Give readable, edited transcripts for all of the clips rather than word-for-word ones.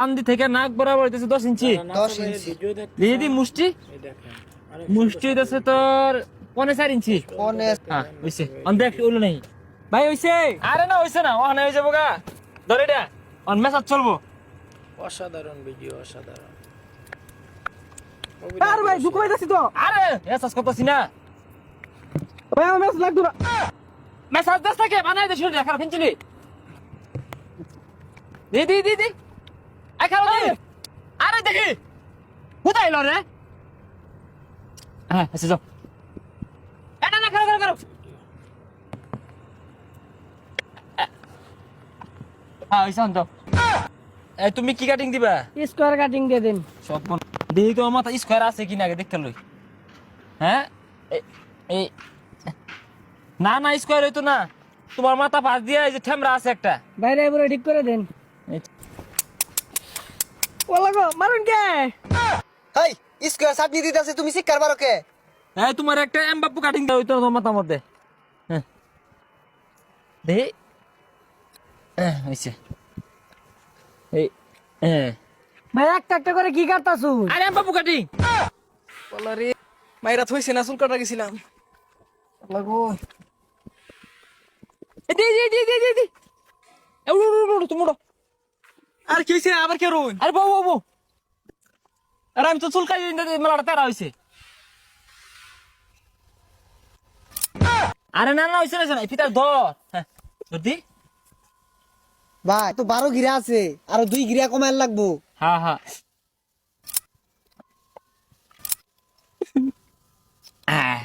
কান্দি থেকে নাক বরাবর হইতেছে 10 ইঞ্চি। 10 ইঞ্চি দিদি মুষ্টি মুষ্টি হইতেছে তোর 4.5 ইঞ্চি। হ্যাঁ হইছে অন দেখ ওলো নাই ভাই হইছে। আরে না হইছে না ওখানে হয়ে যাবো গা ধরে এটা অন মেসাজ চলবো। অসাধারণ ভিডিও অসাধারণ। আরে ভাই দুঃখ পাইতাছি তো। আরে মেসাজ করতেছি না ভাই আমার মেস লাগতো না। মেসাজ দাস থাকে বানাই দে শুনে দেখা ফিনছিলি দিদি দিদি আই খাও দি। আরে দেখি কোথায় এলো রে? হ্যাঁ এসে যাও। না না খাও খাও খাও। হ্যাঁ ওই শান্ত এই তুমি কি কাটিং দিবা? স্কয়ার কাটিং দিয়ে দেন। সব দেখি তো মাথা স্কয়ার আছে কিনা আগে দেখতে লই। হ্যাঁ এই না না স্কয়ার হইতো না তোমার মাথা পাশ দিয়ে এই যে ঠেমরা আছে একটা। বাইরে পুরো ঠিক করে দেন। ওলা গো মারুন কে? হাই স্কয়ার চাটনি দিতেছে তুমি শিক্ষার বারো কে? এই তোমার একটা এমবাপ্পু কাটিং দাও হইতো তোমার মাথার মধ্যে। হ্যাঁ দেখি হইছে এই ভাই একটা একটা করে কি কাটতাছু? আরে এমবাপ্পু কাটিং ওলা রে মাইরা থইছে না চুল কাটা গেছিলাম। ওলা গো দি দি দি দি দি এ উড়ো তুমি উড়ো। আর কি হইছে আবার কে রুন? আরে বউ বউ বউ আরে আমি তো চুলকাই মেলাটা তেরা হইছে। আরে না না হইছে না পিতার ধর হ্যাঁ ধরদি। ভাই তো 12 গিরা আছে আর 2 গিরা কমাইল লাগবো। হ্যাঁ হ্যাঁ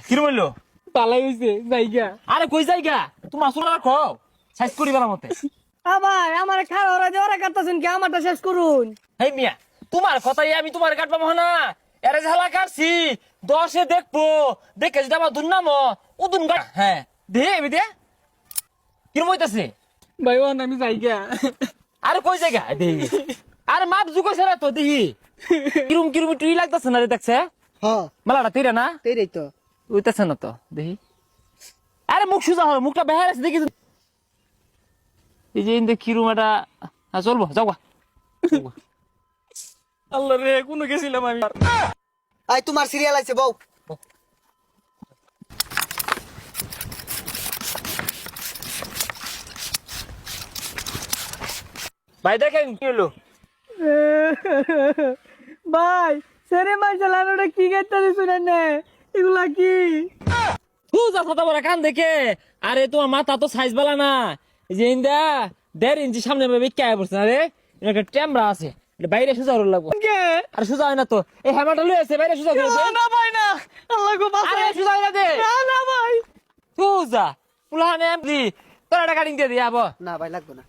কিরম হইলো? পালাই হইছে জায়গা। আরে কই জায়গা তোমার আসলে রাখো সাইজ করিবার মতে। ভাই আমার খাওয়া ওরা যে ওরা কাটতাছেন কি আমারটা শেষ করুন। হেই মিয়া তোমার কথাই আমি তোমার কাটবা মহনা এরে ঝালা কাটছি 10 দেখবো দেখে যেটা আমার দুর্নাম উদুন গা। হ্যাঁ দে এমি দে কিরম হইতাছে? ভাই ওন আমি জায়গা। আরে কই জায়গা দেখি আরে মাপ জুকইছে না তো দেখি কিরম কিরম টুই লাগতাছে না রে দেখছে হ্যাঁ মেলাটা তেরা না তেরেই তো। উইতাছে না তো দেখি। আরে মুখ সুজা হয় মুখটা বেহার আছে দেখি এই যে ইন্দে কিরম এটা চলবো যাও গা। আল্লাহ রে কোন গেছিলাম আমি। আই তোমার সিরিয়াল আছে বউ। ভাই দেখেন কি হলো? ভাই সেরে মাইশালানোটা কি গাইতাছে শুনেন না এগুলা কি? তুই কথা বলে কান দেখে আরে তোমার মাথা তো সাইজ বালা না এই যে ইন্দা 1.5 ইঞ্চি সামনে ভাবে কে পড়ছে আরে একটা টেমরা আছে এটা বাইরে সুজা হলো লাগবো। কে? আর সুজা হয় না তো এই হ্যামারটা লই আছে বাইরে সুজা করে দে। না ভাই না আল্লাহ গো আরে বাঁচাই। সুজা হইলা দে না না ভাই সুজা পুলানে এমডি তোর একটা কাটিং দিয়ে দিয়া আবো। না ভাই লাগবে না।